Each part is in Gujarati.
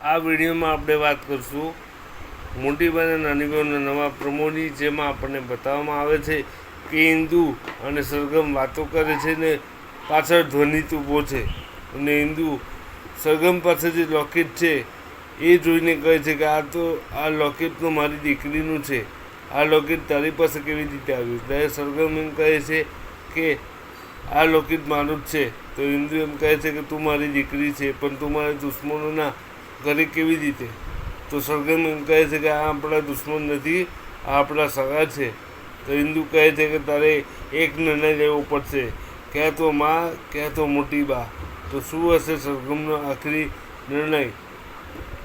આ વિડીયોમાં આપણે વાત કરીશું મોટી બહેન અને નાની બહેનના નવા પ્રમોની, જેમાં આપણને બતાવવામાં આવે છે કે ઇન્દુ અને સરગમ વાતો કરે છે ને પાછળ ધ્વનિત ઊભો છે, અને ઇન્દુ સરગમ પાસે જે લોકેટ છે એ જોઈને કહે છે કે આ લોકેટ તો મારી દીકરીનું છે, આ લોકેટ તારી પાસે કેવી રીતે આવ્યું? ત્યારે સરગમ એમ કહે છે કે આ લોકેટ મારું જ છે. તો ઇન્દુ એમ કહે છે કે તું મારી દીકરી છે, પણ તું મારા દુશ્મનોના ઘરે કેવી રીતે? તો સરગમ એમ કહે છે કે આ આપણા દુશ્મન નથી, આ આપણા સગા છે. તો ઇન્દુ કહે છે કે તારે એક નિર્ણય લેવો પડશે, ક્યાં તો માં, ક્યાં તો મોટી બા. તો શું હશે સરગમનો આખરી નિર્ણય?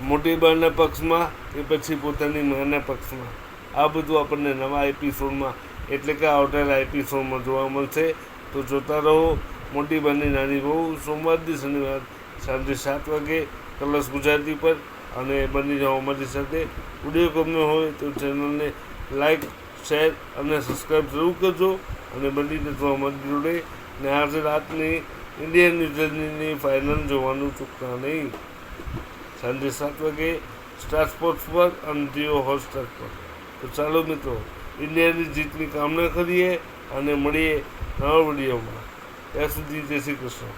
મોટી બાના પક્ષમાં કે પછી પોતાની માના પક્ષમાં? આ બધું આપણને નવા એપિસોડમાં, એટલે કે આવનારા એપિસોડમાં જોવા મળશે. તો જોતા રહો મોટી બાની નાની બહુ, સોમવારથી શનિવાર સાંજે 7 વાગે કલર્સ ગુજરાતી પર. અને બની જાઓ અમારી સાથે. વિડીયો ગમ્યો હોય તો ચેનલને લાઈક, શેર અને સબસ્ક્રાઈબ જરૂર કરજો, અને બની જજો અમારી જોડે. ને આજે રાતની ઇન્ડિયન ન્યૂઝીલેન્ડની ફાઇનલ જોવાનું ચૂકતા નહીં, સાંજે 7 વાગે સ્ટાર સ્પોર્ટ્સ પર અને જીઓ હોટસ્ટાર પર. તો ચાલો મિત્રો, ઇન્ડિયાની જીતની કામના કરીએ અને મળીએ નવા વિડીયોમાં. ત્યાં સુધી જય શ્રી કૃષ્ણ.